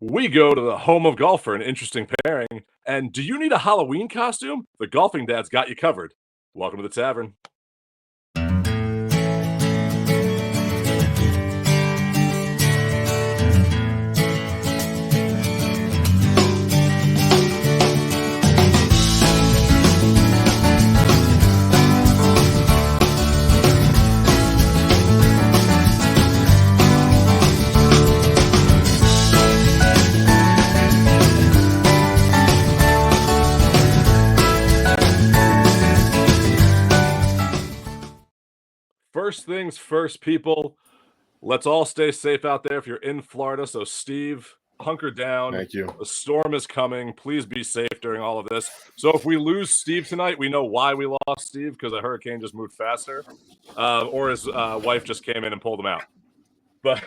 We go to the home of golf for an interesting pairing. And do you need a Halloween costume? The Golfing Dad's got you covered. Welcome to the Tavern. First things first, people. Let's all stay safe out there if you're in Florida. So, Steve, hunker down. Thank you. The storm is coming. Please be safe during all of this. So, if we lose Steve tonight, we know why we lost Steve, because a hurricane just moved faster, or his wife just came in and pulled him out. But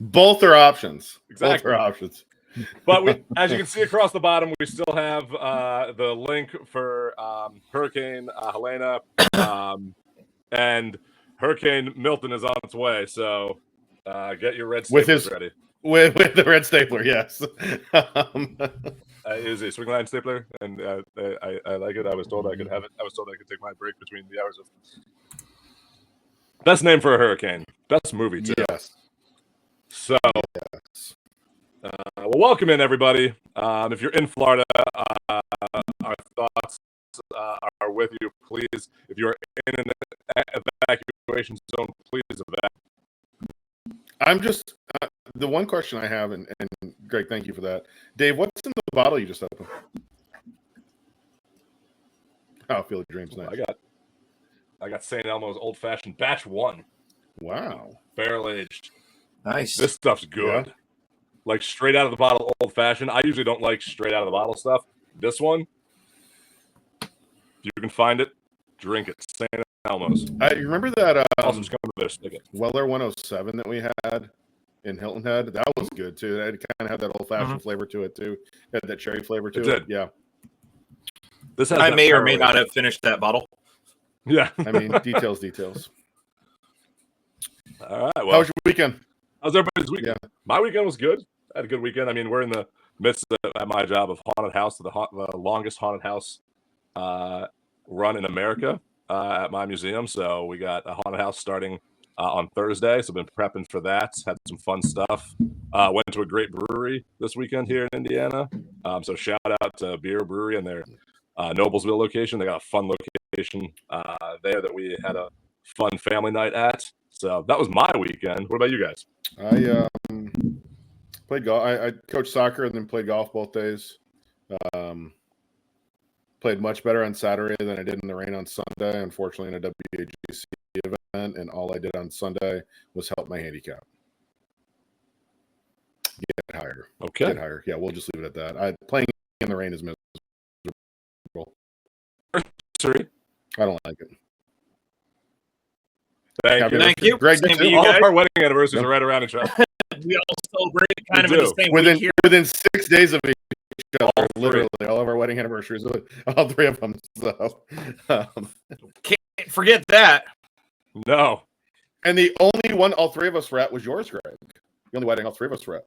both are options. Exactly. Both are options. But as you can see across the bottom, we still have the link for Hurricane Helena. And Hurricane Milton is on its way, so get your red staplers ready. With the red stapler, yes. It is a swing line stapler, and I like it. I was told I could have it. I was told I could take my break between the hours of. Best name for a hurricane. Best movie, too. Yes. So, yes. Well, welcome in, everybody. If you're in Florida, our thoughts are with you. Please, if you're in an evacuation zone, please evacuate. I'm just the one question I have, and Greg, thank you for that. Dave, what's in the bottle you just opened? Oh, Field of Dreams, nice. I got St. Elmo's Old Fashioned Batch 1. Wow, barrel aged. Nice. This stuff's good. Yeah. Like straight out of the bottle, Old Fashioned. I usually don't like straight out of the bottle stuff. This one, if you can find it, drink it. St. Elmo's. You remember that also just come to their spigot. Weller 107 that we had in Hilton Head? That was good too. That kind of had that old fashioned flavor to it too. Had that cherry flavor to it. Did. Yeah. This has I may or may not have finished that bottle. Yeah. I mean, details. All right. Well, how was your weekend? How's everybody's weekend? Yeah. My weekend was good. I had a good weekend. I mean, we're in the midst of, at my job, of haunted house, the longest haunted house run in America at my museum. So we got a haunted house starting on Thursday. So I've been prepping for that. Had some fun stuff. Went to a great brewery this weekend here in Indiana. So shout out to Beer Brewery and their Noblesville location. They got a fun location there that we had a fun family night at. So that was my weekend. What about you guys? I played golf. I coached soccer and then played golf both days. Played much better on Saturday than I did in the rain on Sunday, unfortunately, in a WAGC event. And all I did on Sunday was help my handicap get higher. Okay. Get higher. Yeah, we'll just leave it at that. Playing in the rain is miserable. Sorry. I don't like it. Thank you. Greg, all of our wedding anniversaries are right around each other. We all celebrate kind of in the same week here. Within 6 days of each other, literally, all of our wedding anniversaries, all three of them. So, can't forget that. No. And the only one all three of us were at was yours, Greg. The only wedding all three of us were at.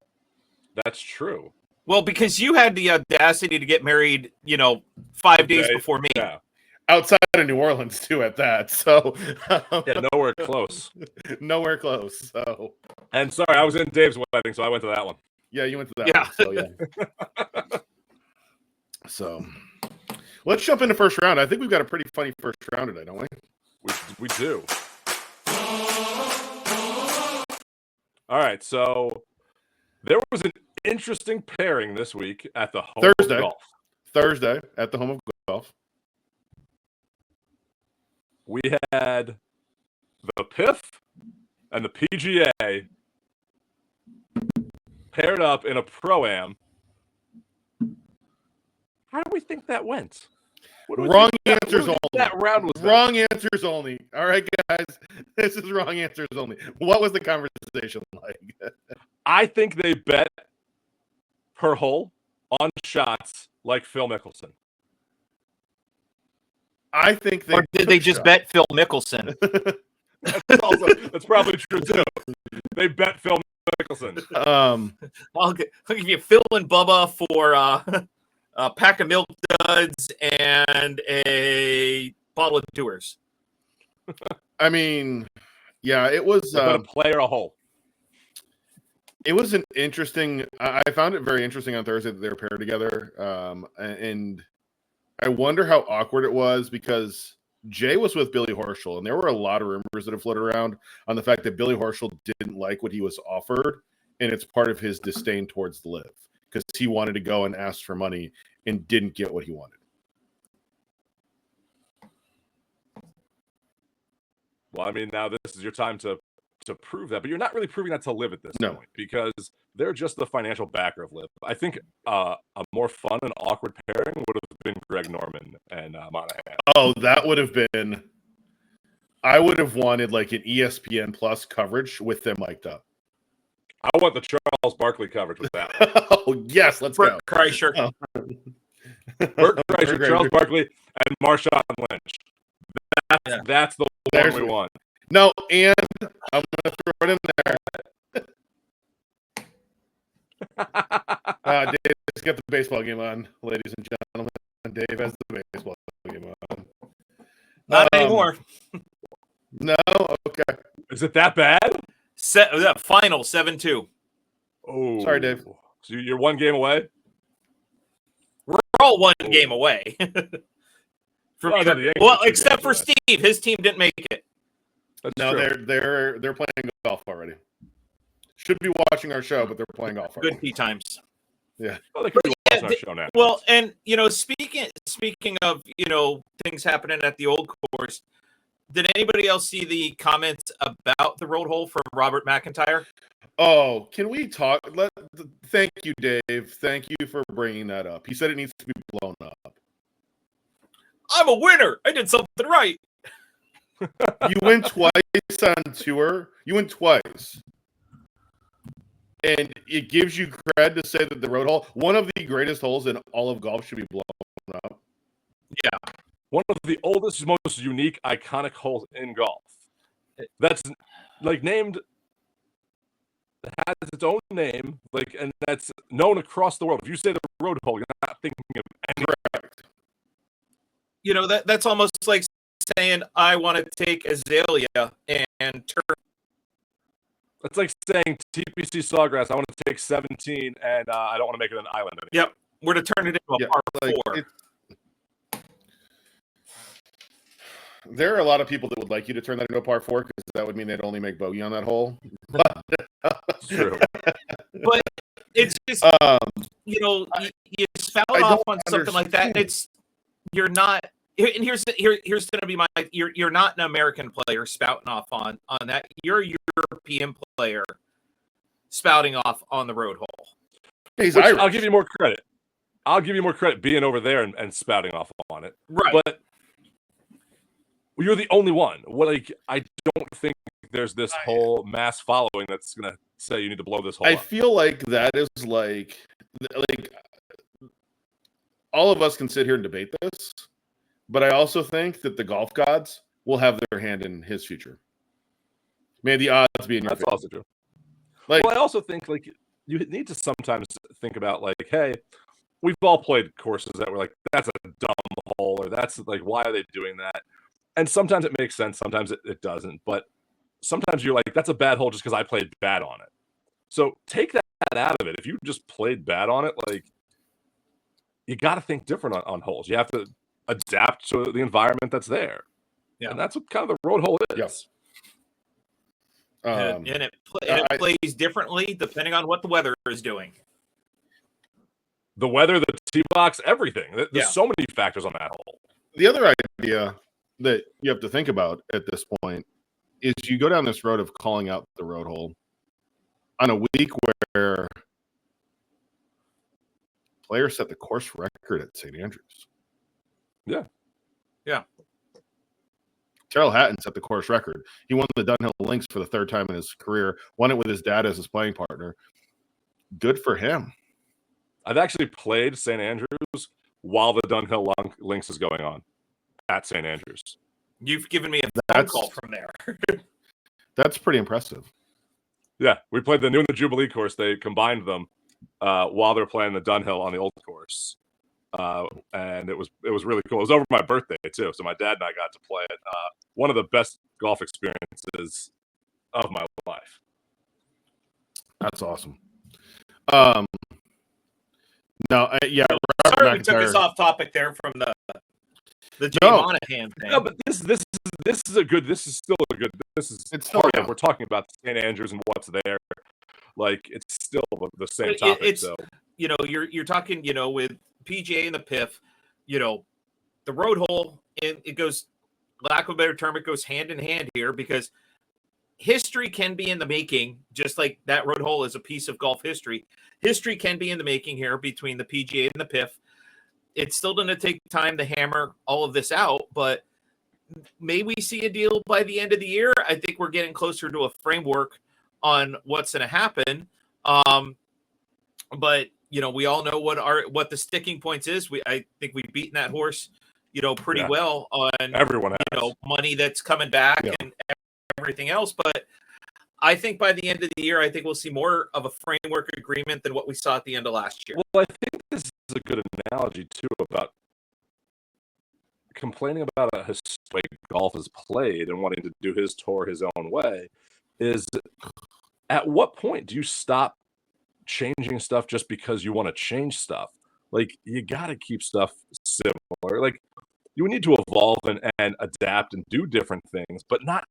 That's true. Well, because you had the audacity to get married, 5 days before me. Yeah. Outside of New Orleans, too, at that. So, yeah, nowhere close. Nowhere close. So, and sorry, I was in Dave's wedding, so I went to that one. Yeah, you went to that one. So, yeah. So, let's jump into first round. I think we've got a pretty funny first round today, don't we? We do. All right, so there was an interesting pairing this week at the home of golf. Thursday at the home of golf. We had the PIF and the PGA paired up in a Pro-Am. How do we think that went? Wrong answers only. That round was wrong answers only. All right, guys. This is wrong answers only. What was the conversation like? I think they bet per hole on shots like Phil Mickelson. I think they. Or did they just bet Phil Mickelson? That's probably true too. They bet Phil Mickelson. I'll give you Phil and Bubba for a pack of Milk Duds and a bottle of Dewar's. I mean, yeah, it was a play or a hole. It was an interesting. I found it very interesting on Thursday that they were paired together, and I wonder how awkward it was because Jay was with Billy Horschel, and there were a lot of rumors that have floated around on the fact that Billy Horschel didn't like what he was offered, and it's part of his disdain towards the Live because he wanted to go and ask for money and didn't get what he wanted. Well, I mean, now this is your time to prove that, but you're not really proving that to Liv at this No. point because they're just the financial backer of Liv. I think a more fun and awkward pairing would have been Greg Norman and Monahan. Oh, that would have been. I would have wanted like an ESPN Plus coverage with them mic'd up. I want the Charles Barkley coverage with that. Oh yes, let's go. Kreischer. Oh. Bert Kreischer, Charles Barkley, and Marshawn Lynch. That's the one we want. No, and I'm going to throw it in there. Dave, let's get the baseball game on, ladies and gentlemen. Dave has the baseball game on. Not anymore. No? Okay. Is it that bad? Final 7-2. Oh, sorry, Dave. So you're one game away? We're all one game away. Well, except for Steve. His team didn't make it. That's no, true. they're playing golf already. Should be watching our show, but they're playing golf already. Good tea times. Yeah. Well, they could be watching our show now. Well, and speaking of things happening at the old course, did anybody else see the comments about the road hole from Robert MacIntyre? Oh, can we talk? Thank you, Dave. Thank you for bringing that up. He said it needs to be blown up. I'm a winner. I did something right. You win twice on tour. You win twice. And it gives you cred to say that the road hole, one of the greatest holes in all of golf, should be blown up. Yeah. One of the oldest, most unique, iconic holes in golf. That's like named, has its own name, like, and that's known across the world. If you say the road hole, you're not thinking of any. Correct. That's almost like saying I want to take Azalea and turn. It's like saying TPC Sawgrass, I want to take 17 and I don't want to make it an island anymore. Yep. We're to turn it into a par 4. There are a lot of people that would like you to turn that into a par 4 because that would mean they'd only make bogey on that hole. It's true. But it's just, you spout off on something like that. And you're not. And here's going to be you're not an American player spouting off on that. You're a European player spouting off on the road hole. He's Irish. I'll give you more credit. I'll give you more credit being over there and spouting off on it. Right. But you're the only one. I don't think there's this whole mass following that's going to say you need to blow this hole up. I feel like that is like all of us can sit here and debate this. But I also think that the golf gods will have their hand in his future. May the odds be in your favor. That's also true. Well, I also think you need to sometimes think about hey, we've all played courses that were that's a dumb hole, or that's why are they doing that? And sometimes it makes sense, sometimes it doesn't. But sometimes you're that's a bad hole just because I played bad on it. So take that out of it. If you just played bad on it, you got to think different on holes. You have to adapt to the environment that's there. Yeah. And that's what kind of the road hole is. Yes. And it plays differently depending on what the weather is doing. The weather, the tee box, everything. There's so many factors on that hole. The other idea that you have to think about at this point is you go down this road of calling out the road hole on a week where players set the course record at St. Andrews. Yeah. Yeah. Terrell Hatton set the course record. He won the Dunhill Links for the third time in his career, won it with his dad as his playing partner. Good for him. I've actually played St. Andrews while the Dunhill Links is going on at St. Andrews. You've given me a phone call from there. That's pretty impressive. Yeah, we played the New and the Jubilee course. They combined them while they're playing the Dunhill on the old course. And it was really cool. It was over my birthday too, so my dad and I got to play it. One of the best golf experiences of my life. That's awesome. Yeah, Robert Sorry, we took MacIntyre. us off topic there from the Jay Monahan thing. No, but this is a good. This is still a good. This is It's part still, of. We're talking about St. Andrews and what's there. Like it's still the same topic. It's so you're talking with PGA and the PIF. The road hole, it goes, lack of a better term, it goes hand in hand here because history can be in the making, just like that road hole is a piece of golf history. History can be in the making here between the PGA and the PIF. It's still going to take time to hammer all of this out, but may we see a deal by the end of the year? I think we're getting closer to a framework on what's going to happen. But we all know what the sticking points is. I think we've beaten that horse, pretty well on everyone has. Money that's coming back and everything else. But I think by the end of the year, I think we'll see more of a framework agreement than what we saw at the end of last year. Well, I think this is a good analogy too about complaining about a way golf is played and wanting to do his tour his own way. Is at what point do you stop changing stuff just because you want to change stuff? Like you got to keep stuff similar. Like you need to evolve and adapt and do different things, but not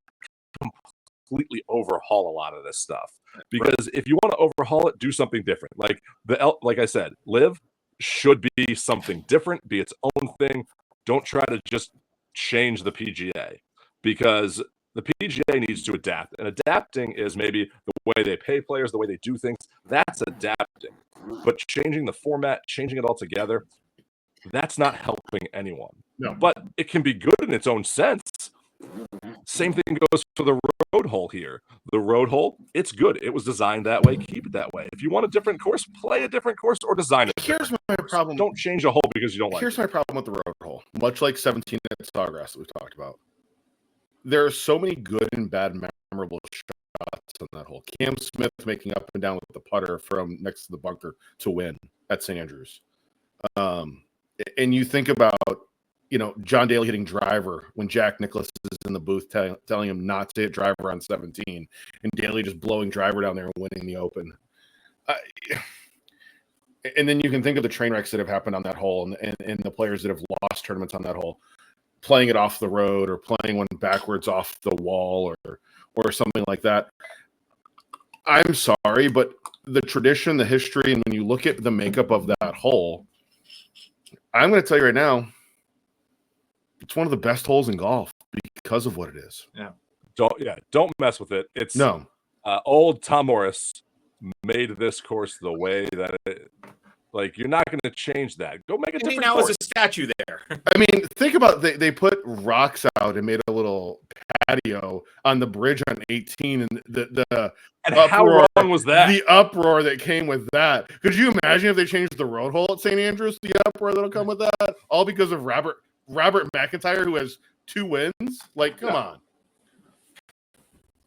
completely overhaul a lot of this stuff. Because if you want to overhaul it, do something different. Like like I said, Live should be something different, be its own thing. Don't try to just change the PGA because the PGA needs to adapt, and adapting is maybe the way they pay players, the way they do things. That's adapting. But changing the format, changing it all together, that's not helping anyone. No. But it can be good in its own sense. Same thing goes for the road hole here. The road hole, it's good. It was designed that way. Keep it that way. If you want a different course, play a different course or design it. Here's my problem. Don't change a hole because you don't like it. Here's my problem with the road hole. Much like 17 at Sawgrass that we've talked about. There are so many good and bad memorable shots on that hole. Cam Smith making up and down with the putter from next to the bunker to win at St. Andrews. And you think about, John Daly hitting driver when Jack Nicklaus is in the booth telling him not to hit driver on 17, and Daly just blowing driver down there and winning the Open. And then you can think of the train wrecks that have happened on that hole and the players that have lost tournaments on that hole, playing it off the road or playing one backwards off the wall or something like that. I'm sorry, but the tradition, the history, and when you look at the makeup of that hole, I'm going to tell you right now, it's one of the best holes in golf because of what it is. Don't mess with it. It's old Tom Morris made this course the way that it. Like you're not going to change that. Go make a different now course. Is a statue there. I mean, think about they put rocks out and made a little patio on the bridge on 18, and the and uproar, how wrong was that? The uproar that came with that. Could you imagine if they changed the road hole at St. Andrews? The uproar that'll come with that, all because of Robert MacIntyre, who has 2 wins. Like, come on.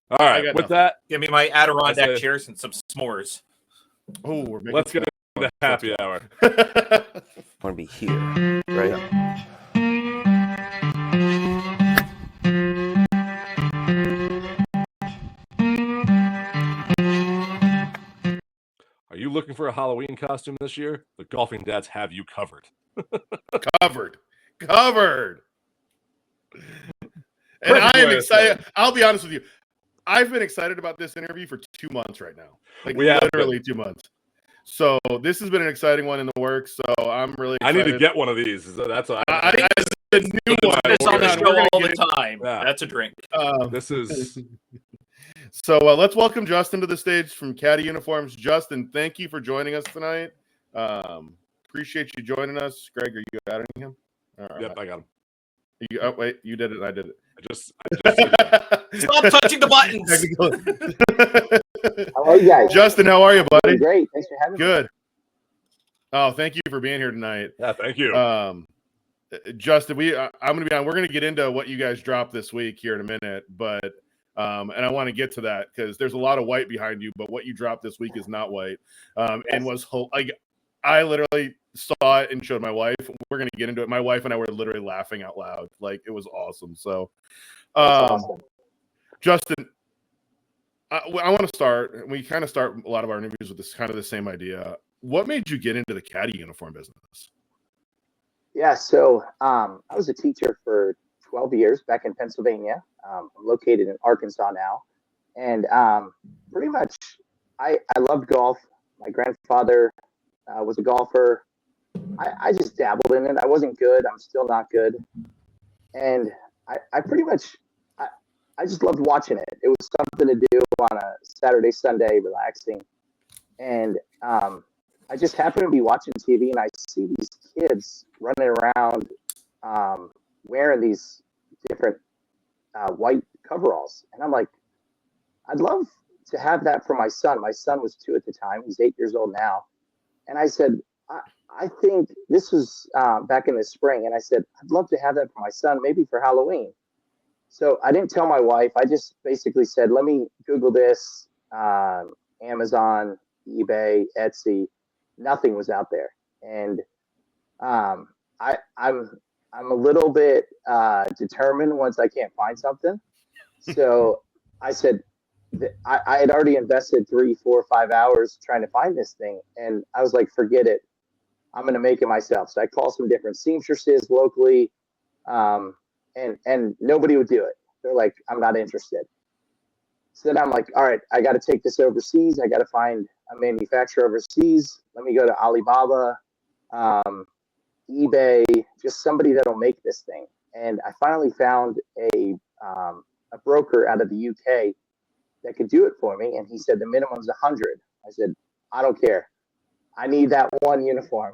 All right, with that, give me my Adirondack chairs and some s'mores. Oh, we're making let's get into the happy hour. I want to be here, right? Are you looking for a Halloween costume this year? The Golfing Dads have you covered. Covered. And I am excited. I'll be honest with you. I've been excited about this interview for 2 months right now. Like literally 2 months. So this has been an exciting one in the works. So I'm really excited. I need to get one of these. That's what the new one. It's on the show all the time. Yeah. That's a drink. This is so let's welcome Justin to the stage from Caddie Uniforms. Justin, thank you for joining us tonight. Appreciate you joining us. Greg, are you adding him? All right. Yep, I got him. Oh, wait, you did it. I did it. I just Stop touching the buttons. How are you guys? Justin, how are you, buddy? Great. Thanks for having me. Good. Oh, thank you for being here tonight. Yeah, thank you. Justin, I'm going to be on. We're going to get into what you guys dropped this week here in a minute, but And I want to get to that because there's a lot of white behind you, but what you dropped this week is not white. And was like, I literally saw it and showed my wife. We're going to get into it. My wife and I were literally laughing out loud. Like, it was awesome. So, awesome. Justin, I want to start. We kind of start a lot of our interviews with this kind of the same idea. What made you get into the Caddie uniform business? Yeah, so I was a teacher for 12 years back in Pennsylvania. I'm located in Arkansas now. And pretty much I loved golf. My grandfather was a golfer. I just dabbled in it. I wasn't good. I'm still not good. And I pretty much, I just loved watching it. It was something to do on a Saturday, Sunday, relaxing. And I just happened to be watching TV and I see these kids running around wearing these different white coveralls. And I'm like, I'd love to have that for my son. My son was 2 at the time. He's 8 years old now. And I said, I think this was back in the spring. And I said, I'd love to have that for my son, maybe for Halloween. So I didn't tell my wife. I just basically said, let me Google this, Amazon, eBay, Etsy. Nothing was out there. And I'm a little bit determined once I can't find something. So I said, I had already invested 3, 4, 5 hours trying to find this thing. And I was like, forget it. I'm going to make it myself. So I called some different seamstresses locally. And nobody would do it. They're like, I'm not interested. So then I'm like, all right, I got to take this overseas. I got to find a manufacturer overseas. Let me go to Alibaba, eBay, just somebody that'll make this thing. And I finally found a broker out of the UK that could do it for me. And he said, the minimum's 100. I said, I don't care. I need that one uniform.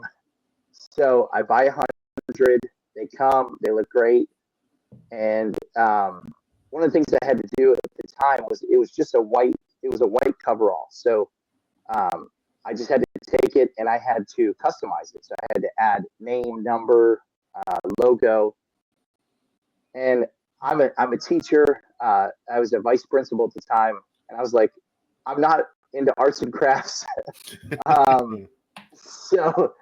So I buy 100. They come, they look great. And one of the things I had to do at the time was it was a white coverall. So I just had to take it and I had to customize it. So I had to add name, number, logo. And I'm a teacher. I was a vice principal at the time. And I was like, I'm not into arts and crafts. So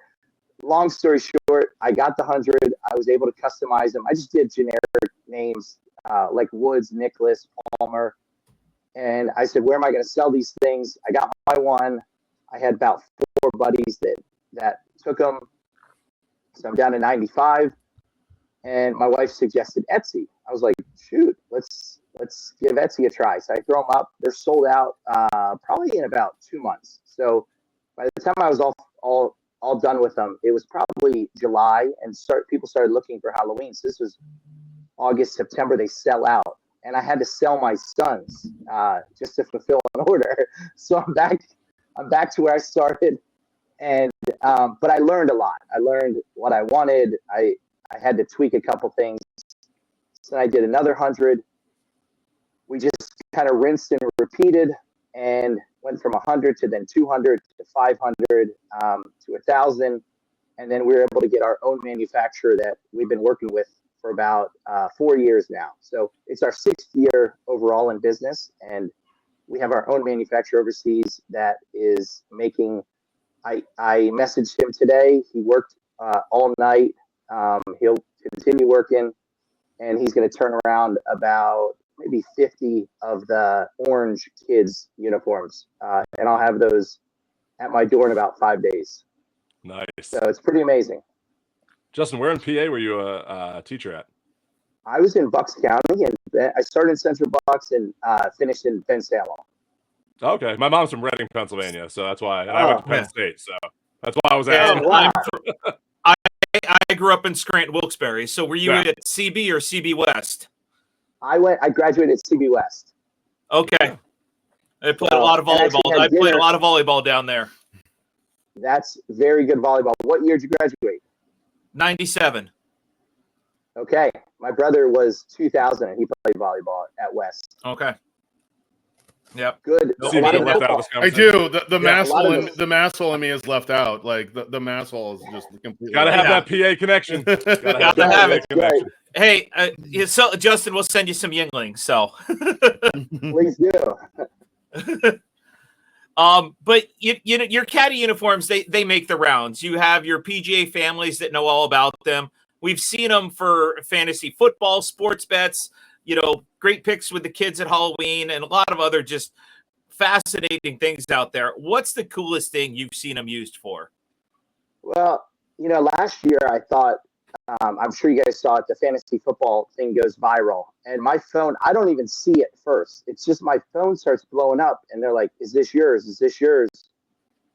long story short, I got the 100. I was able to customize them. I just did generic names like Woods, Nicholas, Palmer. And I said, where am I going to sell these things? I got my one. I had about 4 buddies that took them. So I'm down to 95. And my wife suggested Etsy. I was like, shoot, let's give Etsy a try. So I throw them up. They're sold out probably in about 2 months. So by the time I was all done with them, it was probably July, and people started looking for Halloween. So this was August, September. They sell out, and I had to sell my sons just to fulfill an order. So I'm back to where I started, and but I learned a lot. I learned what I wanted. I had to tweak a couple things. So I did another 100. We just kind of rinsed and repeated, and went from 100 to then 200 to 500 to 1,000, and then we were able to get our own manufacturer that we've been working with for about 4 years now. So it's our 6th year overall in business, and we have our own manufacturer overseas that is making. I messaged him today. He worked all night. He'll continue working, and he's going to turn around about maybe 50 of the Orange kids uniforms, and I'll have those at my door in about 5 days. Nice. So it's pretty amazing. Justin, where in PA were you a teacher at? I was in Bucks County, and I started in Central Bucks and finished in Ben Salem. Okay, my mom's from Reading, Pennsylvania, so that's why. And I went to Penn State, so that's why I was asking. wow. I grew up in Scranton, Wilkes-Barre. So were you at CB or CB West? I graduated at CB West. Okay. I played a lot of volleyball. I played a lot of volleyball down there. That's very good volleyball. What year did you graduate? 97. Okay. My brother was 2000 and he played volleyball at West. Okay. Yep. Good. I do. The masshole in me is left out. Like the masshole is just completely. Gotta have that PA connection. Gotta have it. Hey, so Justin, we'll send you some Yinglings. So Please do. But your Caddie uniforms, they make the rounds. You have your PGA families that know all about them. We've seen them for fantasy football, sports bets, great picks with the kids at Halloween, and a lot of other just fascinating things out there. What's the coolest thing you've seen them used for? Well, last year I thought, I'm sure you guys saw it, the fantasy football thing goes viral. And my phone, I don't even see it first. It's just my phone starts blowing up and they're like, is this yours? Is this yours?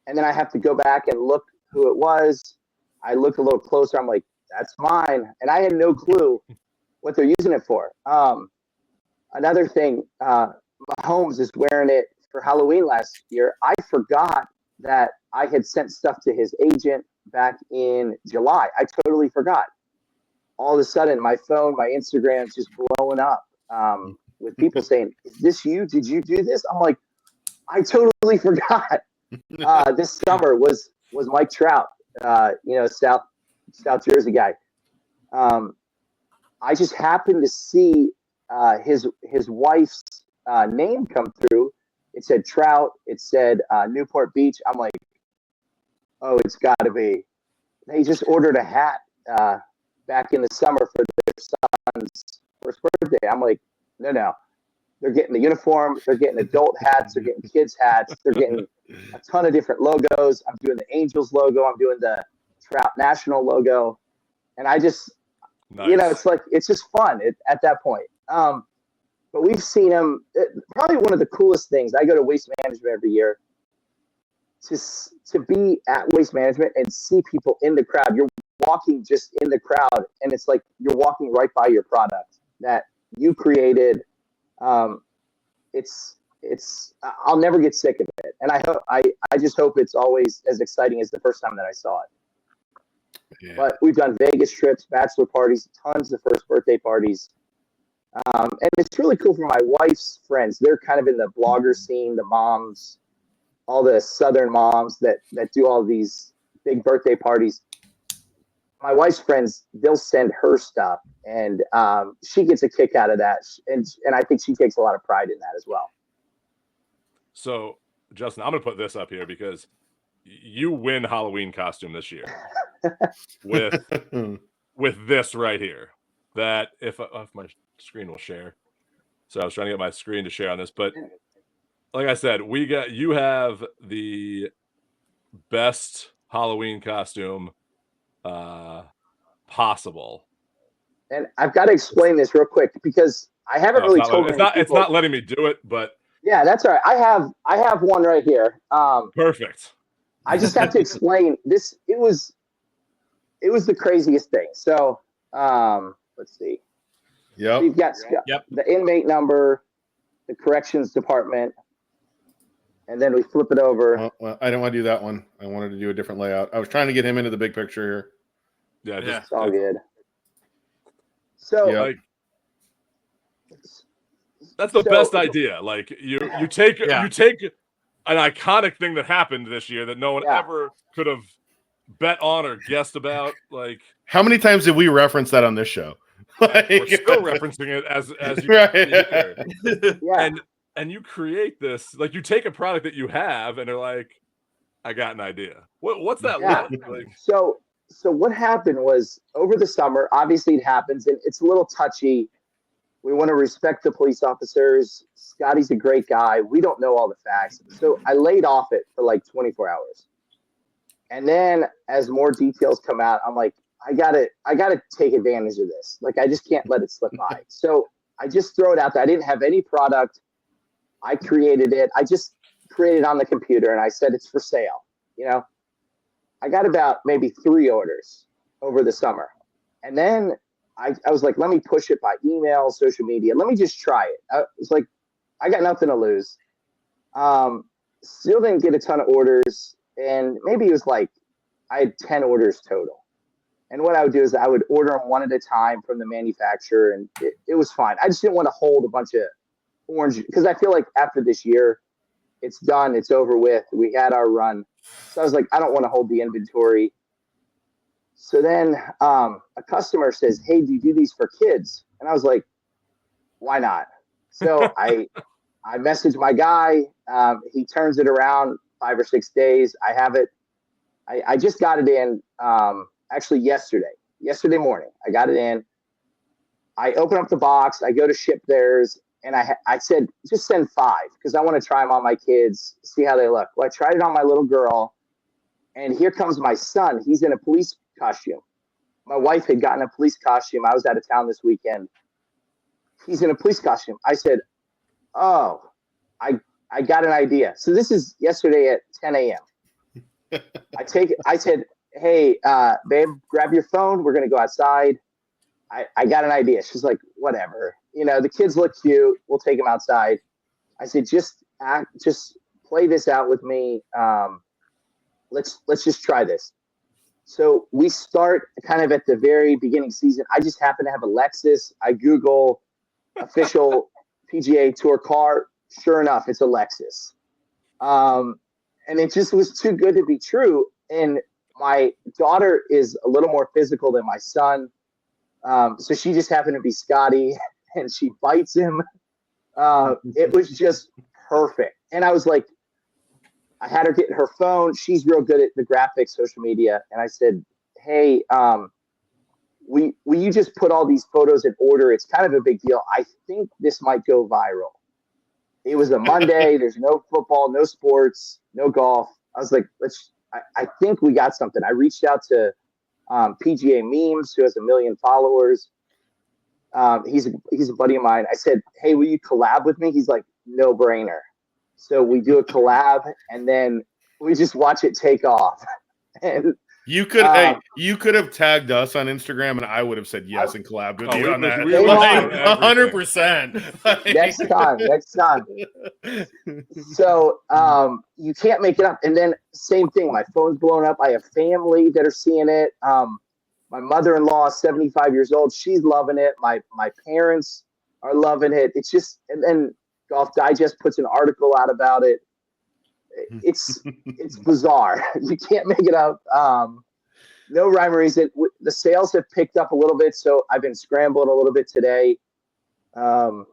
And then I have to go back and look who it was. I look a little closer. I'm like, that's mine. And I had no clue what they're using it for. Another thing, Mahomes is wearing it for Halloween last year. I forgot that I had sent stuff to his agent back in July. I totally forgot. All of a sudden, my phone, my Instagram's just blowing up with people saying, is this you? Did you do this? I'm like, I totally forgot. This summer was Mike Trout, South Jersey guy. I just happened to see his wife's name come through. It said Trout. It said Newport Beach. I'm like, oh, it's got to be. They just ordered a hat back in the summer for their son's first birthday. I'm like, no. They're getting the uniform. They're getting adult hats. They're getting kids' hats. They're getting a ton of different logos. I'm doing the Angels logo. I'm doing the Trout National logo. And I just, nice. it's just fun at that point. But we've seen them. Probably one of the coolest things. I go to Waste Management every year. To be at Waste Management and see people in the crowd. You're walking just in the crowd, and it's like you're walking right by your product that you created. It's I'll never get sick of it, and I just hope it's always as exciting as the first time that I saw it. Yeah. But we've done Vegas trips, bachelor parties, tons of first birthday parties. And it's really cool for my wife's friends. They're kind of in the blogger scene, the moms, all the Southern moms that do all these big birthday parties. My wife's friends, they'll send her stuff, and she gets a kick out of that. And I think she takes a lot of pride in that as well. So, Justin, I'm going to put this up here because you win Halloween costume this year with this right here. That if my screen will share. So I was trying to get my screen to share on this, but like I said, you have the best Halloween costume possible. And I've got to explain this real quick because I haven't really told it's not it's not letting me do it, but yeah, that's all right. I have one right here. Perfect. I just have to explain this. It was the craziest thing. So let's see. Yeah. So you've got the inmate number, the corrections department, and then we flip it over. Well, I didn't want to do that one. I wanted to do a different layout. I was trying to get him into the big picture here. Yeah, it's all good. So that's the best idea. Like you take an iconic thing that happened this year that no one ever could have bet on or guessed about. Like, how many times did we reference that on this show? We're still referencing it as you right. and you create this, like you take a product that you have and they're like, I got an idea. What's that look like? So what happened was over the summer, obviously it happens and it's a little touchy. We want to respect the police officers. Scotty's a great guy. We don't know all the facts. So I laid off it for like 24 hours. And then as more details come out, I'm like, I gotta take advantage of this. Like, I just can't let it slip by. So I just throw it out there. I didn't have any product. I created it. I just created it on the computer and I said, it's for sale. I got about maybe 3 orders over the summer. And then I was like, let me push it by email, social media. Let me just try it. I was like, I got nothing to lose. Still didn't get a ton of orders. And maybe it was like, I had 10 orders total. And what I would do is I would order them one at a time from the manufacturer, and it was fine. I just didn't want to hold a bunch of orange, because I feel like after this year, it's done, it's over with. We had our run. So I was like, I don't want to hold the inventory. So then a customer says, "Hey, do you do these for kids?" And I was like, "Why not?" So I message my guy. He turns it around 5 or 6 days. I have it. I just got it in actually yesterday morning. I got it in. I open up the box. I go to ship theirs. And I said, just send 5 because I want to try them on my kids, see how they look. Well, I tried it on my little girl. And here comes my son. He's in a police costume. My wife had gotten a police costume. I was out of town this weekend. He's in a police costume. I said, oh, I got an idea. So this is yesterday at 10 a.m. I said, hey, babe, grab your phone. We're going to go outside. I got an idea. She's like, whatever. The kids look cute. We'll take them outside. I said, just play this out with me. Let's just try this. So we start kind of at the very beginning season. I just happen to have a Lexus. I Google official PGA Tour car. Sure enough, it's a Lexus. And it just was too good to be true. And my daughter is a little more physical than my son. So she just happened to be Scotty, and she bites him. It was just perfect. And I was like, I had her get her phone. She's real good at the graphics, social media. And I said, hey, will you just put all these photos in order? It's kind of a big deal. I think this might go viral. It was a Monday. There's no football, no sports, no golf. I was like, I think we got something. I reached out to PGA Memes, who has 1 million followers. He's a buddy of mine. I said, hey, will you collab with me? He's like, no brainer. So we do a collab, and then we just watch it take off. And you could have tagged us on Instagram, and I would have said yes and collabed with you on that. 100%. Next time. So you can't make it up. And then same thing. My phone's blown up. I have family that are seeing it. My mother-in-law is 75 years old. She's loving it. My parents are loving it. It's just, and then Golf Digest puts an article out about it. It's bizarre. You can't make it up. No rhyme or reason. The sales have picked up a little bit, so I've been scrambling a little bit today. All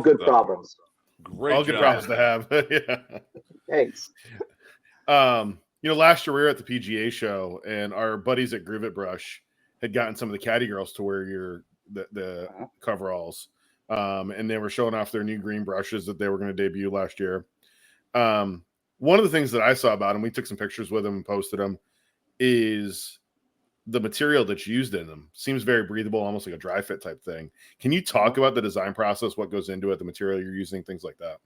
good problems. Great all job. good problems to have. Yeah. Thanks. Last year we were at the PGA show, and our buddies at Groove It Brush had gotten some of the caddy girls to wear the coveralls. And they were showing off their new green brushes that they were going to debut last year. One of the things that I saw about them, we took some pictures with them and posted them, is the material that's used in them. Seems very breathable, almost like a dry fit type thing. Can you talk about the design process, what goes into it, the material you're using, things like that?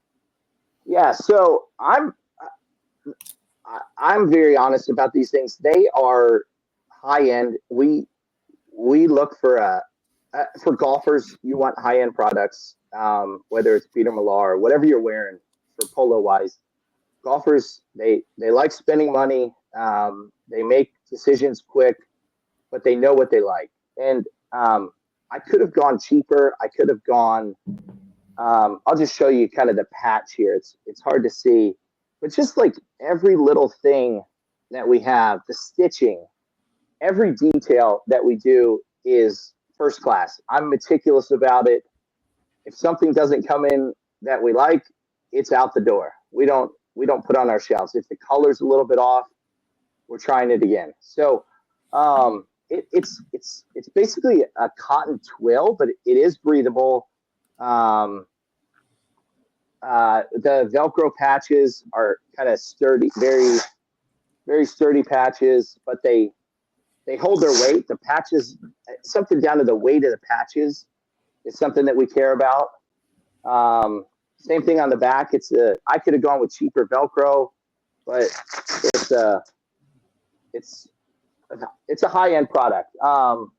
Yeah, so I'm very honest about these things. They are high end. We look for golfers. You want high end products, whether it's Peter Millar or whatever you're wearing for polo wise. Golfers they like spending money. They make decisions quick, but they know what they like. And I could have gone cheaper. I could have gone. I'll just show you kind of the patch here. It's hard to see, but just like every little thing that we have, the stitching, every detail that we do is first class. I'm meticulous about it. If something doesn't come in that we like, it's out the door. We don't put on our shelves. If the color's a little bit off, we're trying it again. So it's basically a cotton twill, but it is breathable. The Velcro patches are kind of sturdy, very, very sturdy patches, but they hold their weight. The patches, something down to the weight of the patches is something that we care about. Same thing on the back. I could have gone with cheaper Velcro, but it's a high-end product. I'll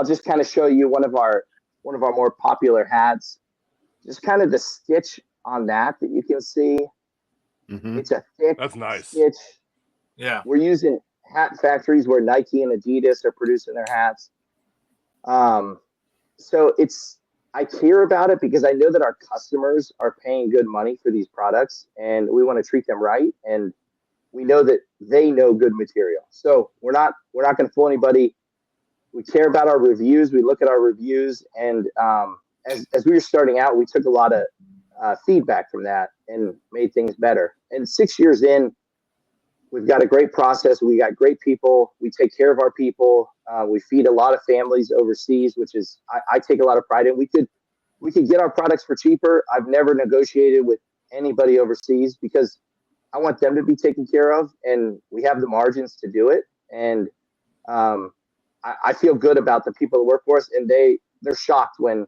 just kind of show you one of our more popular hats. Just kind of the stitch on that you can see. Mm-hmm. It's a thick That's nice. stitch. Yeah. We're using hat factories where Nike and Adidas are producing their hats. So I care about it because I know that our customers are paying good money for these products, and we want to treat them right. And we know that they know good material. So we're not going to fool anybody. We care about our reviews. We look at our reviews, and as we were starting out, we took a lot of feedback from that and made things better. And 6 years in, we've got a great process. We got great people. We take care of our people. We feed a lot of families overseas, which is I take a lot of pride in. We could get our products for cheaper. I've never negotiated with anybody overseas because I want them to be taken care of, and we have the margins to do it. And I feel good about the people that work for us, and they're shocked when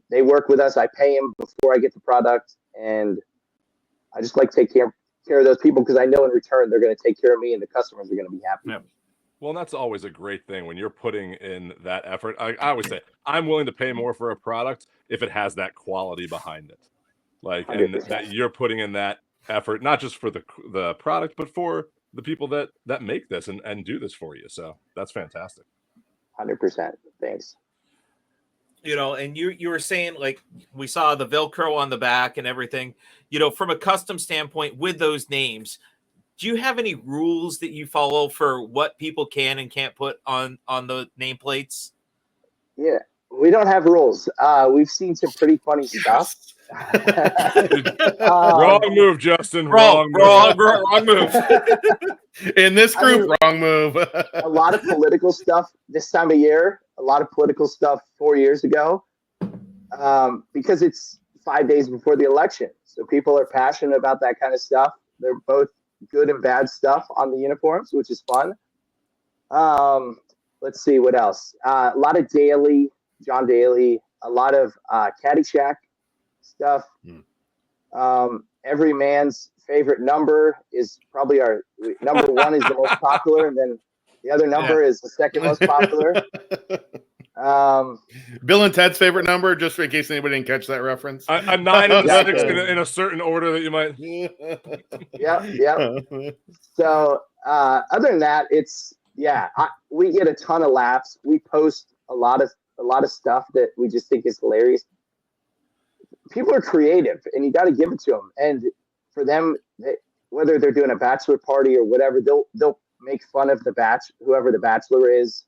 they work with us. I pay them before I get the product, and I just like to take care of those people because I know in return they're going to take care of me, and the customers are going to be happy. Yeah. Well, that's always a great thing when you're putting in that effort. I always say I'm willing to pay more for a product if it has that quality behind it, like, and 100%. that you're putting in that effort, not just for the product, but for the people that make this and do this for you. So that's fantastic. 100%. Thanks. And you were saying, like, we saw the Velcro on the back and everything, from a custom standpoint with those names, do you have any rules that you follow for what people can and can't put on the nameplates? Yeah, we don't have rules. We've seen some pretty funny stuff. Wrong move, Justin. Wrong move. In this group, wrong move. A lot of political stuff this time of year. A lot of political stuff 4 years ago, because it's 5 days before the election. So people are passionate about that kind of stuff. They're both good and bad stuff on the uniforms, which is fun. Let's see what else. A lot of John Daly, a lot of Caddyshack stuff. Every man's favorite number is probably our number one is the most popular, and then the other number is the second most popular. Bill and Ted's favorite number, just in case anybody didn't catch that reference. A 9 and a 6 in a certain order that you might. Yep. So other than that, we get a ton of laughs. We post a lot of stuff that we just think is hilarious. People are creative, and you got to give it to them. And for them, whether they're doing a bachelor party or whatever, they'll make fun of whoever the bachelor is,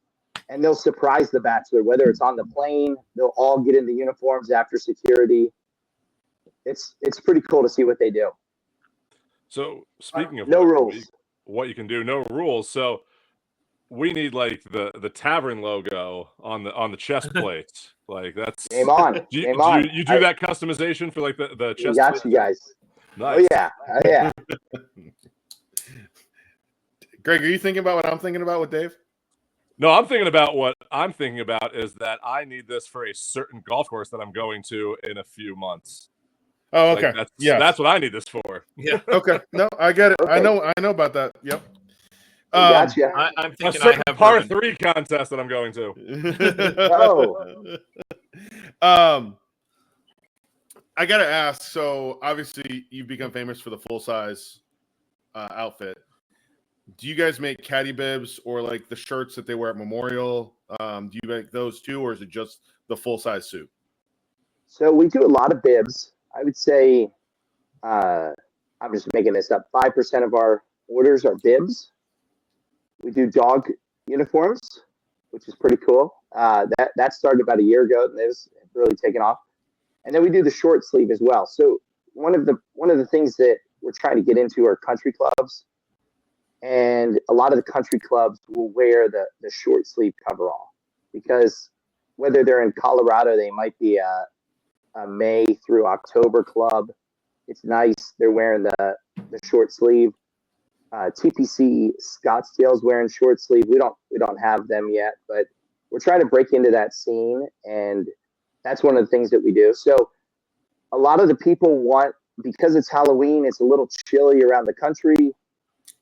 and they'll surprise the bachelor. Whether it's on the plane, they'll all get in the uniforms after security. It's pretty cool to see what they do. So speaking of no rules, what you can do, no rules. So we need like the Tavern logo on the chest plates. Like that's game on. Do game on. you do that customization for like the chest? Got plates? you guys. Nice. Oh yeah. Greg, are you thinking about what I'm thinking about with Dave? No, I'm thinking about what I'm thinking about is that I need this for a certain golf course that I'm going to in a few months. Oh, okay. Like that's what I need this for. Yeah. Okay. No, I get it. Okay. I know about that. Yep. Gotcha. I'm A thinking certain I have par 3 contest that I'm going to. I gotta ask. So obviously, you've become famous for the full size outfit. Do you guys make caddy bibs or like the shirts that they wear at Memorial? Do you make those too, or is it just the full size suit? So we do a lot of bibs. I would say, I'm just making this up. 5% of our orders are bibs. We do dog uniforms, which is pretty cool. That started about a year ago, and it's really taken off. And then we do the short sleeve as well. So one of the things that we're trying to get into are country clubs, and a lot of the country clubs will wear the short sleeve coverall because whether they're in Colorado, they might be a May through October club. It's nice. They're wearing the short sleeve. TPC Scottsdale's wearing short sleeve. We don't have them yet, but we're trying to break into that scene, and that's one of the things that we do. So a lot of the people want, because it's Halloween, it's a little chilly around the country.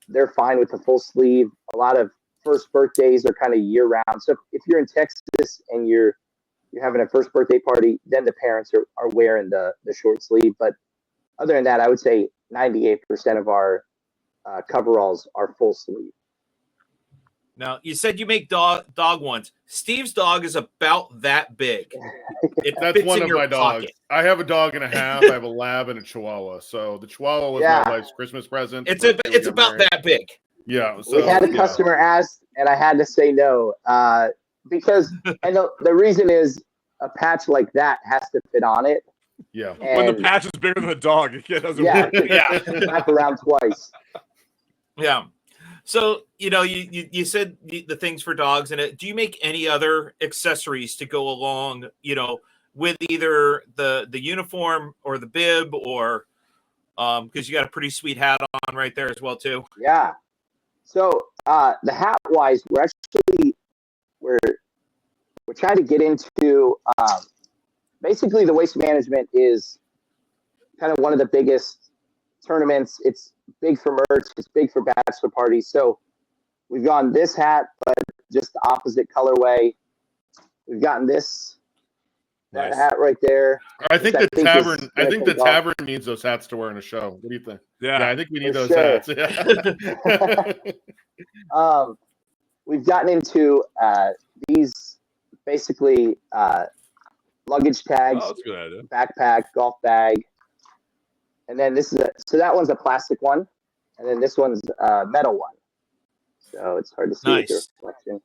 They're fine with the full sleeve. A lot of first birthdays are kind of year round. So if you're in Texas and you're having a first birthday party, then the parents are wearing the short sleeve. But other than that, I would say 98% of our coveralls are full sleeve. Now, you said you make dog ones. Steve's dog is about that big. That's one of my dogs. I have a dog and a half. I have a lab and a chihuahua. So the chihuahua was my wife's Christmas present. It's about that big. Yeah. So, we had a customer ask, and I had to say no because the reason is a patch like that has to fit on it. Yeah. When the patch is bigger than the dog, it doesn't work. Yeah. Wrap around twice. Yeah. So, you said the things for dogs in it. Do you make any other accessories to go along, with either the uniform or the bib or because you got a pretty sweet hat on right there as well, too? Yeah. So the hat wise, we're trying to get into basically the Waste Management is kind of one of the biggest tournaments. It's big for merch. It's big for bachelor parties. So we've gone this hat, but just the opposite colorway. We've gotten that hat right there. I think the Tavern. I think the Tavern needs those hats to wear in a show. What do you think? Yeah, I think we need those hats. Yeah. We've gotten into these basically luggage tags, that's a good idea. backpack, golf bag. And then so that one's a plastic one, and then this one's a metal one. So it's hard to see with your reflection.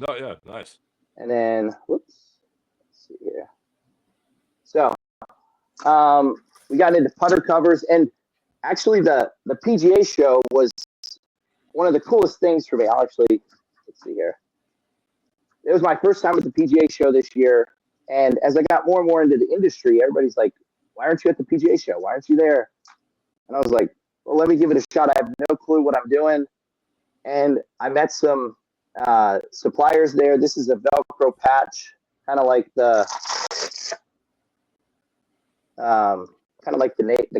Oh yeah, nice. And then, let's see here. So, we got into putter covers, and actually the PGA show was one of the coolest things for me. Let's see here. It was my first time at the PGA show this year, and as I got more and more into the industry, everybody's like, why aren't you at the PGA show? Why aren't you there? And I was like, well, let me give it a shot. I have no clue what I'm doing. And I met some suppliers there. This is a Velcro patch, kind of like the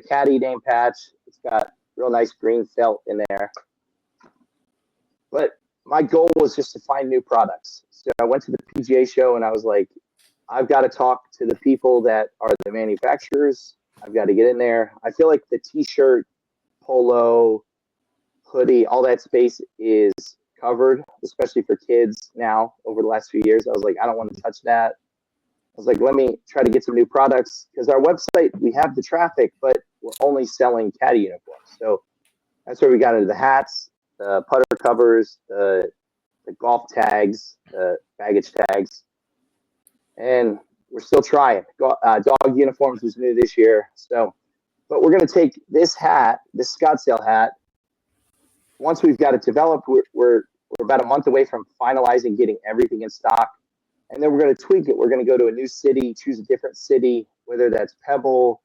Caddie name patch. It's got real nice green felt in there. But my goal was just to find new products. So I went to the PGA show and I was like, I've got to talk to the people that are the manufacturers. I've got to get in there. I feel like the t-shirt, polo, hoodie, all that space is covered, especially for kids now over the last few years. I was like, I don't want to touch that. I was like, let me try to get some new products because our website, we have the traffic, but we're only selling Caddie uniforms. So that's where we got into the hats, the putter covers, the golf tags, the baggage tags. And we're still trying. Dog uniforms was new this year. So, but we're going to take this hat, this Scottsdale hat. Once we've got it developed, we're about a month away from finalizing getting everything in stock. And then we're going to tweak it. We're going to go to a new city, choose a different city, whether that's Pebble,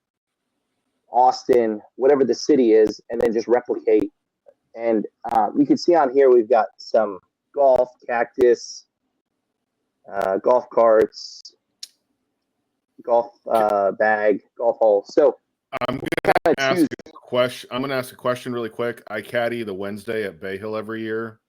Austin, whatever the city is, and then just replicate. And you can see on here, we've got some golf, cactus, golf carts, golf bag, golf hole. So I'm going to ask a question. I'm going to ask a question really quick. I caddy the Wednesday at Bay Hill every year.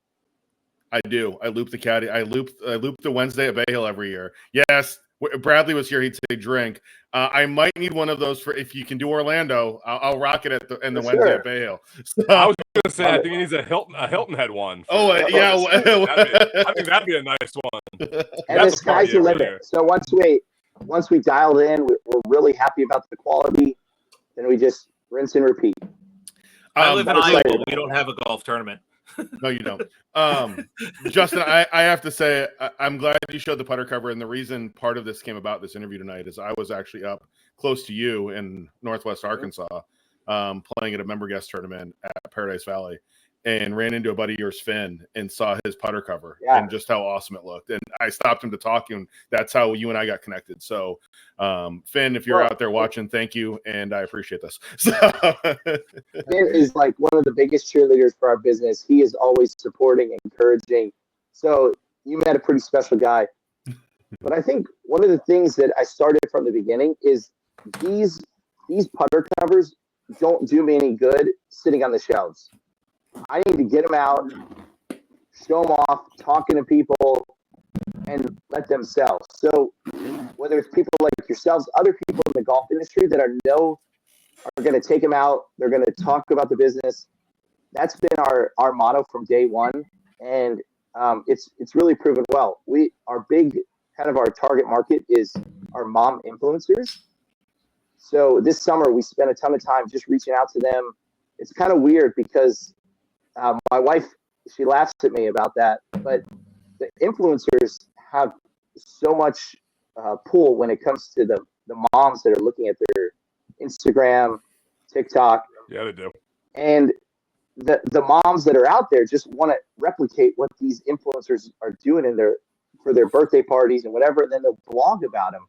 I do. I loop the caddy. I loop the Wednesday at Bay Hill every year. Yes, Bradley was here. He'd say drink. I might need one of those for if you can do Orlando. I'll rock it in the Wednesday at Bay Hill. So, I was going to say I think he needs a Hilton Head one. Yeah. I think that'd be a nice one. And the sky's the limit. So once we dialed in, we're really happy about the quality. Then we just rinse and repeat. I live in Iowa. We don't have a golf tournament. No, you don't. Justin, I have to say, I'm glad you showed the putter cover. And the reason part of this came about this interview tonight is I was actually up close to you in Northwest Arkansas playing at a member guest tournament at Paradise Valley and ran into a buddy of yours, Finn, and saw his putter cover and just how awesome it looked. And I stopped him to talk, and that's how you and I got connected. So, Finn, if you're out there watching, thank you, and I appreciate this. So. Finn is like one of the biggest cheerleaders for our business. He is always supporting, encouraging. So you met a pretty special guy. But I think one of the things that I started from the beginning is these putter covers don't do me any good sitting on the shelves. I need to get them out, show them off, talking to people, and let them sell. So whether it's people like yourselves, other people in the golf industry that are going to take them out, they're going to talk about the business. That's been our motto from day one. And it's really proven well. Our big kind of our target market is our mom influencers. So this summer we spent a ton of time just reaching out to them. It's kind of weird because my wife, she laughs at me about that, but the influencers have so much pull when it comes to the moms that are looking at their Instagram, TikTok. Yeah, they do. And the moms that are out there just want to replicate what these influencers are doing for their birthday parties and whatever. And then they'll blog about them,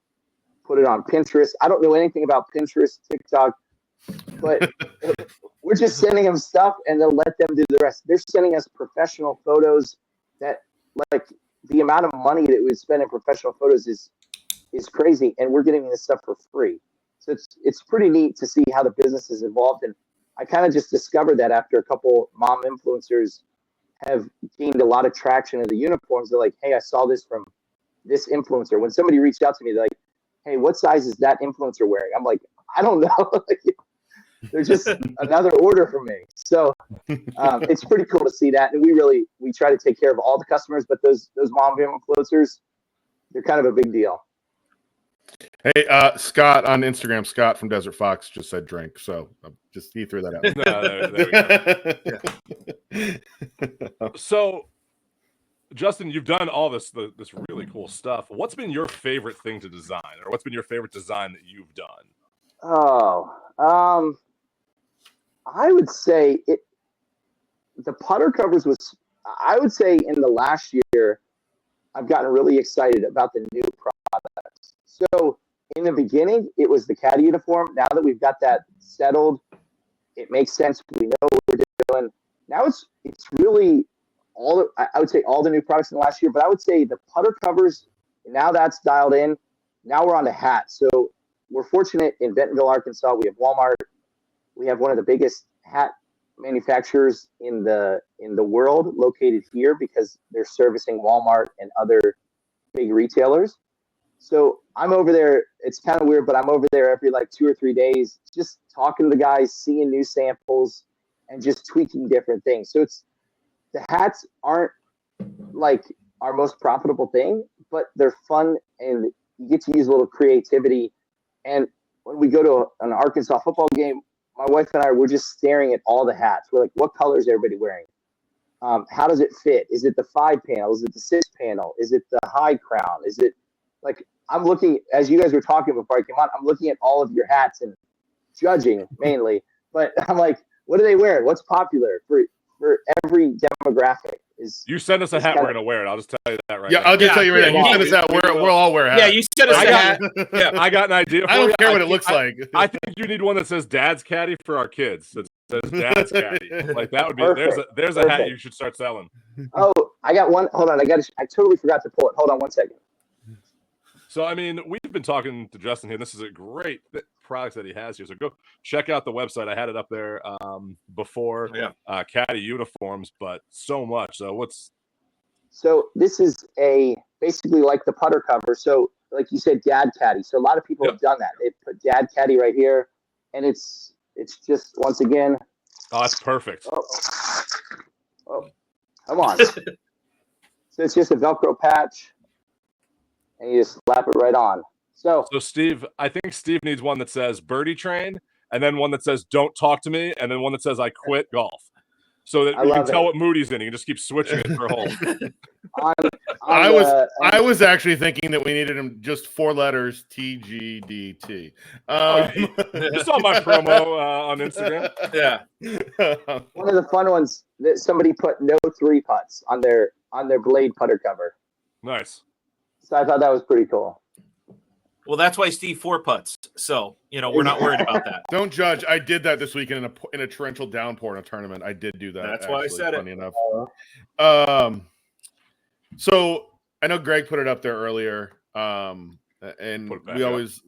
put it on Pinterest. I don't know anything about Pinterest, TikTok, but we're just sending them stuff and they'll let them do the rest. They're sending us professional photos that, like, the amount of money that we spend in professional photos is crazy, and we're getting this stuff for free. So it's pretty neat to see how the business has evolved. And I kind of just discovered that after a couple mom influencers have gained a lot of traction in the uniforms. They're like, hey, I saw this from this influencer. When somebody reached out to me, they're like, hey, what size is that influencer wearing? I'm like, I don't know. They're just another order for me. So it's pretty cool to see that. And we try to take care of all the customers, but those mom influencers, they're kind of a big deal. Hey, Scott on Instagram, Scott from Desert Fox just said drink. So he threw that out. There we go. So, Justin, you've done all this really cool stuff. What's been your favorite thing to design, or what's been your favorite design that you've done? Oh, I would say the putter covers was, I would say in the last year, I've gotten really excited about the new products. So in the beginning, it was the Caddie uniform. Now that we've got that settled, it makes sense. We know what we're doing. Now it's really I would say all the new products in the last year, but I would say the putter covers, now that's dialed in. Now we're on the hat. So we're fortunate in Bentonville, Arkansas. We have Walmart. We have one of the biggest hat manufacturers in the world located here because they're servicing Walmart and other big retailers. So I'm over there. It's kind of weird, but I'm over there every like 2 or 3 days, just talking to the guys, seeing new samples, and just tweaking different things. So the hats aren't like our most profitable thing, but they're fun and you get to use a little creativity. And when we go to an Arkansas football game, my wife and I, we're just staring at all the hats. We're like, what color is everybody wearing? How does it fit? Is it the 5 panel? Is it the 6 panel? Is it the high crown? Is it like, I'm looking, as you guys were talking before I came on, I'm looking at all of your hats and judging mainly, but I'm like, what are they wearing? What's popular for every demographic? You send us a hat, we're going to wear it. I'll just tell you that right now. I'll just tell you right now. You send us out, we'll all wear hats. Yeah, you send us a hat. Yeah, I got an idea for I don't you. care what it looks like. I think you need one that says Dad's Caddy for our kids. It says Dad's Caddy. Like that would be, there's a hat you should start selling. Oh, I got one. Hold on. I totally forgot to pull it. Hold on 1 second. So, I mean, we've been talking to Justin here. This is a great product that he has here. So go check out the website. I had it up there before Caddie Uniforms, but so much. So this is basically like the putter cover. So like you said, Dad Caddy. So a lot of people have done that. They put Dad Caddy right here, and it's just, once again. Oh, that's perfect. Oh, come on. So it's just a Velcro patch, and you just slap it right on. So Steve, I think Steve needs one that says Birdie Train, and then one that says Don't Talk to Me, and then one that says I Quit Golf. So that you can tell what mood he's in. You can just keep switching it for a whole. I was actually thinking that we needed him just 4 letters, TGDT. You saw my promo on Instagram. Yeah. One of the fun ones that somebody put no 3 putts on their blade putter cover. Nice. So I thought that was pretty cool. Well, that's why Steve 4 putts. So, we're not worried about that. Don't judge. I did that this weekend in a torrential downpour in a tournament. I did do that. That's why I said funny it. Enough. So I know Greg put it up there earlier, and we always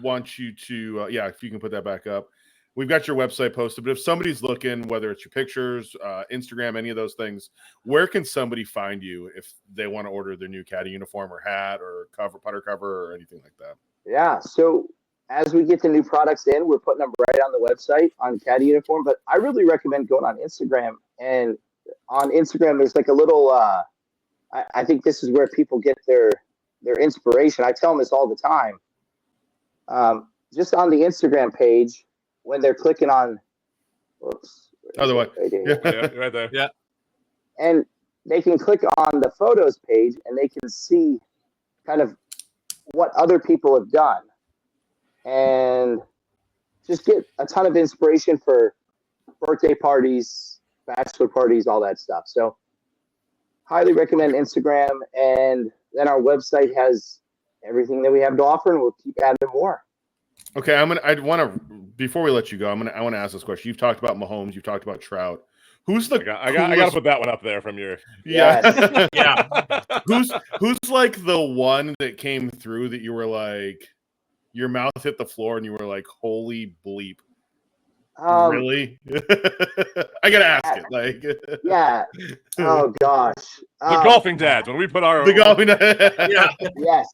want you to, if you can put that back up. We've got your website posted, but if somebody's looking, whether it's your pictures, Instagram, any of those things, where can somebody find you if they want to order their new Caddie uniform or hat or putter cover or anything like that? Yeah. So as we get the new products in, we're putting them right on the website on Caddie Uniform, but I really recommend going on Instagram. And on Instagram, there's like a little I think this is where people get their inspiration. I tell them this all the time. Just on the Instagram page, when they're clicking on, whoops, Other way. Right there. Yeah. And they can click on the photos page and they can see kind of what other people have done and just get a ton of inspiration for birthday parties, bachelor parties, all that stuff. So highly recommend Instagram. And then our website has everything that we have to offer, and we'll keep adding more. Okay, before we let you go, I want to ask this question. You've talked about Mahomes, you've talked about Trout. Who's the I got to put that one up there from your. Yeah. Yeah. Who's like the one that came through that you were like, your mouth hit the floor and you were like, holy bleep. Really? I gotta ask it. Like, yeah. Oh gosh. The golfing dads. When we put our Yeah. Yes.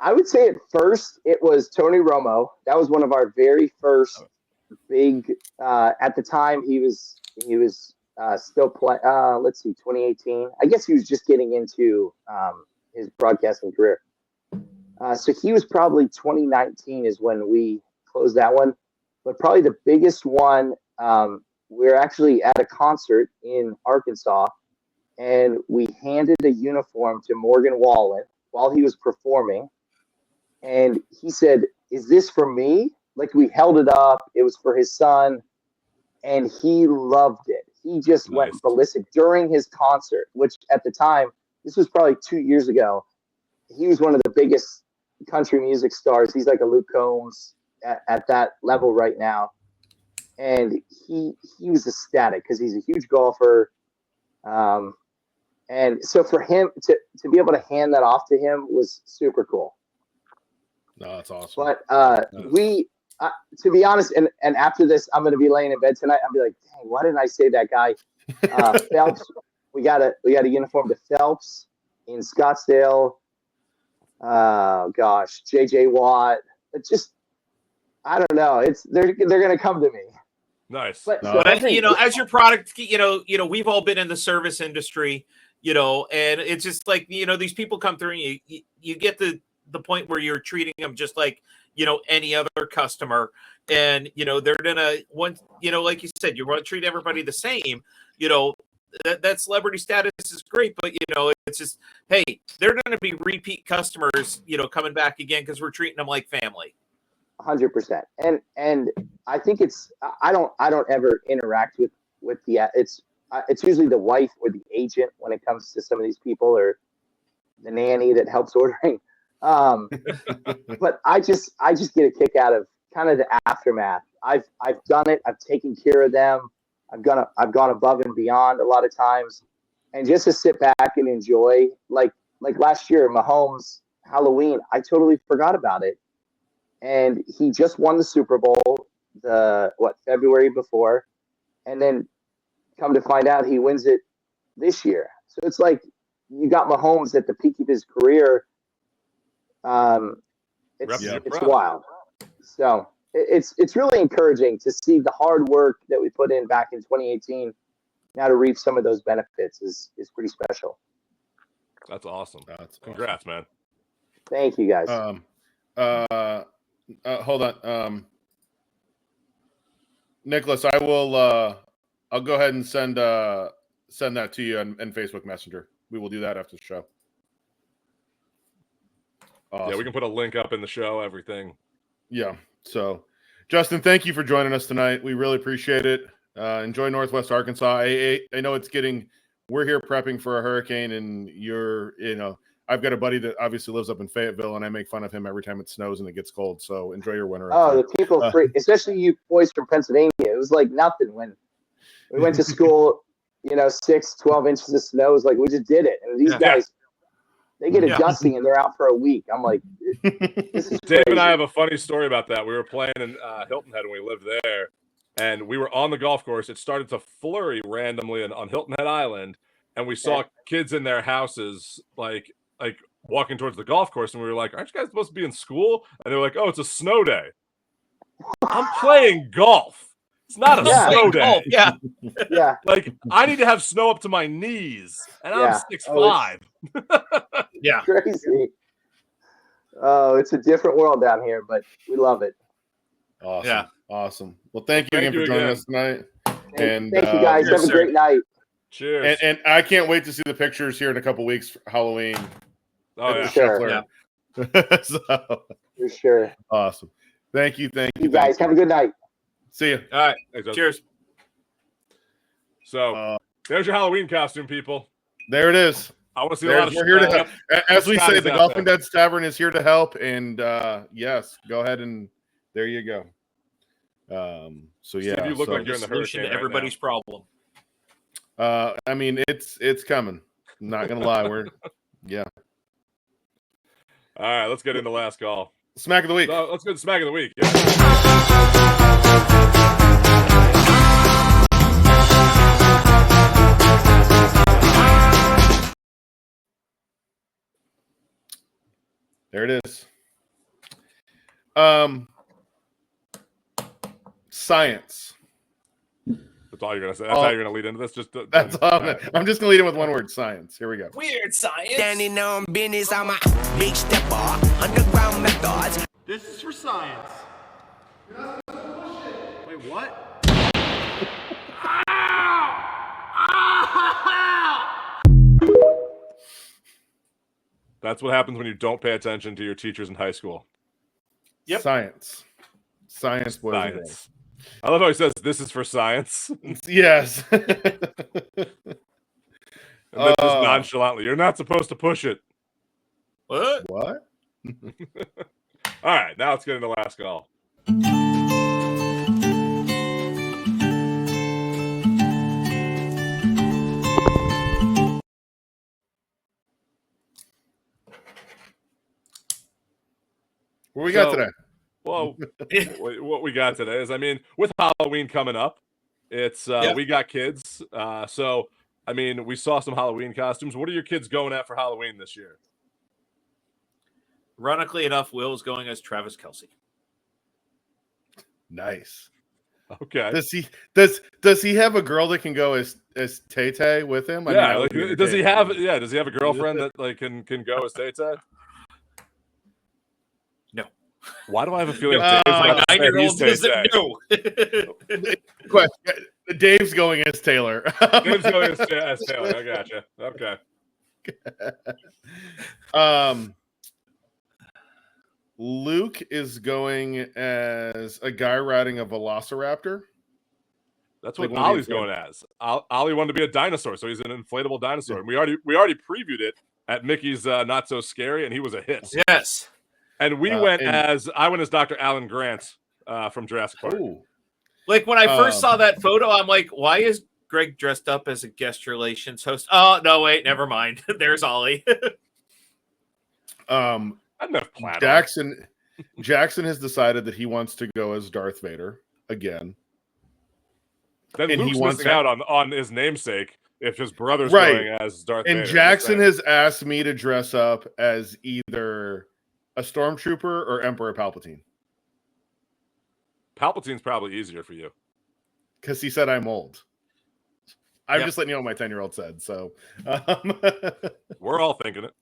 I would say at first it was Tony Romo. That was one of our very first big. At the time, he was still playing. Let's see, 2018. I guess he was just getting into his broadcasting career. So he was probably 2019 is when we closed that one. But probably the biggest one, we were actually at a concert in Arkansas, and we handed a uniform to Morgan Wallen while he was performing. And he said, "Is this for me?" Like, we held it up. It was for his son, and he loved it. He just went ballistic during his concert, which at the time, this was probably 2 years ago. He was one of the biggest country music stars. He's like a Luke Combs at that level right now. And he was ecstatic because he's a huge golfer. And so for him to be able to hand that off to him was super cool. No, that's awesome. But to be honest, and after this, I'm going to be laying in bed tonight. I'll be like, dang, why didn't I say that guy? Phelps, we got a uniform to Phelps in Scottsdale. Gosh, JJ Watt. It's just, I don't know. They're going to come to me. Nice. But as your product, we've all been in the service industry, and it's just like, these people come through and you get the point where you're treating them just like, any other customer. And, they're going to like you said, you want to treat everybody the same, that celebrity status is great, but it's just, hey, they're going to be repeat customers, coming back again, because we're treating them like family. 100%. And I think I don't ever interact with it's usually the wife or the agent when it comes to some of these people, or the nanny that helps ordering. But I just get a kick out of kind of the aftermath. I've done it. I've taken care of them. I've gone above and beyond a lot of times, and just to sit back and enjoy, like last year, Mahomes Halloween, I totally forgot about it. And he just won the Super Bowl February before, and then come to find out he wins it this year. So it's like you got Mahomes at the peak of his career. It's wild. So it's really encouraging to see the hard work that we put in back in 2018. Now to reap some of those benefits is pretty special. That's awesome. Congrats, man. Thank you, guys. Hold on. Nicholas, I will I'll go ahead and send that to you in Facebook Messenger. We will do that after the show. Awesome. Yeah, we can put a link up in the show, everything. Yeah. So, Justin, thank you for joining us tonight. We really appreciate it. Enjoy Northwest Arkansas. I know we're here prepping for a hurricane, and I've got a buddy that obviously lives up in Fayetteville, and I make fun of him every time it snows and it gets cold. So enjoy your winter. The people, especially you boys from Pennsylvania, it was like nothing when we went to school. 6-12 inches of snow is like, we just did it. And these guys, they get a dusting and they're out for a week. I'm like, this is Dave crazy. and I have a funny story about that. We were playing in Hilton Head when we lived there, and we were on the golf course. It started to flurry randomly on Hilton Head Island, and we saw kids in their houses like walking towards the golf course, and we were like, aren't you guys supposed to be in school? And they were like, oh, it's a snow day. I'm playing golf. It's not a Yeah. snow day. Oh, yeah. Yeah. Like, I need to have snow up to my knees, and I'm Yeah. 6'5". Yeah. Crazy. Oh, it's a different world down here, but we love it. Awesome. Yeah. Awesome. Well, thank you again for joining us tonight. And Thank you guys. yes, Have a sir. great night. Cheers. And I can't wait to see the pictures here in a couple weeks for Halloween. Oh, yeah. Sure. So, For sure. awesome. Thank you. You guys have a good night. See you. All right. Thanks, Justin. Cheers. So, there's your Halloween costume, people. There it is. I want to see a lot of We're here to help. As we Scott say, is the out Golfing there. Dead's Tavern is here to help. And yes, go ahead and there you go. So yeah, Steve, you look like you're in the Solution hurricane to right everybody's problem. I mean, it's coming. I'm not gonna lie. Yeah. All right, let's get into last call. Smack of the week. So, let's go to Smack of the Week. Yeah. There it is. Science. That's all you're gonna say. That's how you're gonna lead into this. Just That's all. all right. I'm just gonna lead it with one word: science. Here we go. Weird science. Standing on business, I'm a big stepper. Underground methods. This is for science. Wait, what? That's what happens when you don't pay attention to your teachers in high school. Yep. Science. Science. Boys and girls. Science. I love how he says, "This is for science," and Yes. then just nonchalantly, "You're not supposed to push it." What? What? All right, now let's get into last call. What we got So- today? Well, what we got today is, I mean, with Halloween coming up, it's we got kids. So, I mean, we saw some Halloween costumes. What are your kids going at for Halloween this year? Ironically enough, Will's going as Travis Kelce. Nice. Okay. Does he have a girl that can go as Tay Tay with him? I mean, Yeah, that like, would be does he entertaining. have a girlfriend that like can go as Tay-Tay? No. Why do I have a feeling Uh, Dave's My about to say 9-year-old he's doesn't Tay-Tay? know. Question. Dave's going as Taylor. Dave's going as Taylor. I gotcha. Okay. Luke is going as a guy riding a velociraptor. That's Like what one of Ollie's these, going as. Ollie wanted to be a dinosaur, so he's an inflatable dinosaur. And we already previewed it at Mickey's Not So Scary, and he was a hit. Yes. And I went as Dr. Alan Grant from Jurassic Park. Ooh. Like when I first saw that photo, I'm like, why is Greg dressed up as a guest relations host? Oh, no, wait, never mind. There's Ollie. Enough plaid. Jackson has decided that he wants to go as Darth Vader again. Then and Luke's he wants missing out on his namesake if his brother's Right. going as Darth And Vader. Jackson has asked me to dress up as either a stormtrooper or Emperor Palpatine Palpatine's probably easier for you. because he said I'm old. I'm Yep. just letting you know what my 10-year-old said. So, We're all thinking it.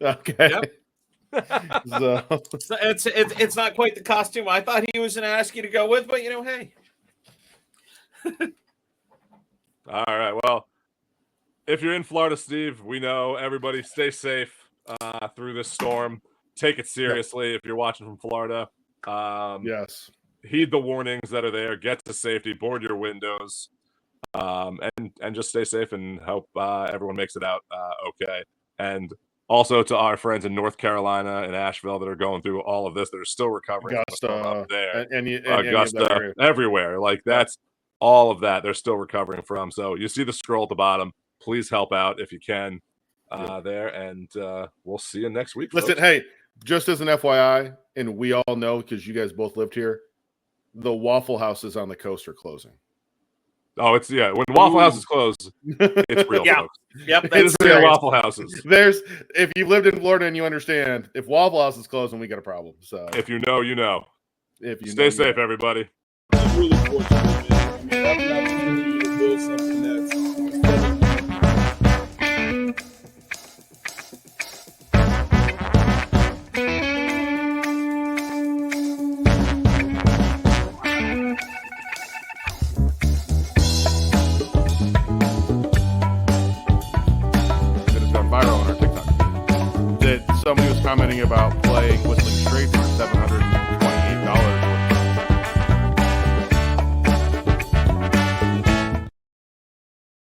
okay. Yep. So, It's not quite the costume I thought he was going to ask you to go with, but hey. All right. Well, if you're in Florida, Steve, we know everybody stay safe through this storm. Take it seriously if you're watching from Florida. yes. Heed the warnings that are there. Get to safety. Board your windows. And just stay safe and hope everyone makes it out okay. And also to our friends in North Carolina and Asheville that are going through all of this, that are still recovering from the storm up there. and Augusta, everywhere. Like that's all of that they're still recovering from. So you see the scroll at the bottom. Please help out if you can there. And we'll see you next week. Listen, folks. hey, just as an FYI, and we all know because you guys both lived here, the Waffle Houses on the coast are closing. Oh, it's when Waffle House is closed, it's real. Yeah. Folks. Yep, It is that's real serious. Waffle Houses. If you've lived in Florida and you understand, if Waffle House is closing, we got a problem. So If you know, you know. if you Stay know, safe, everybody. Really fortunate. Have an opportunity to build something that's better. That has gone viral on our TikTok. That somebody was commenting about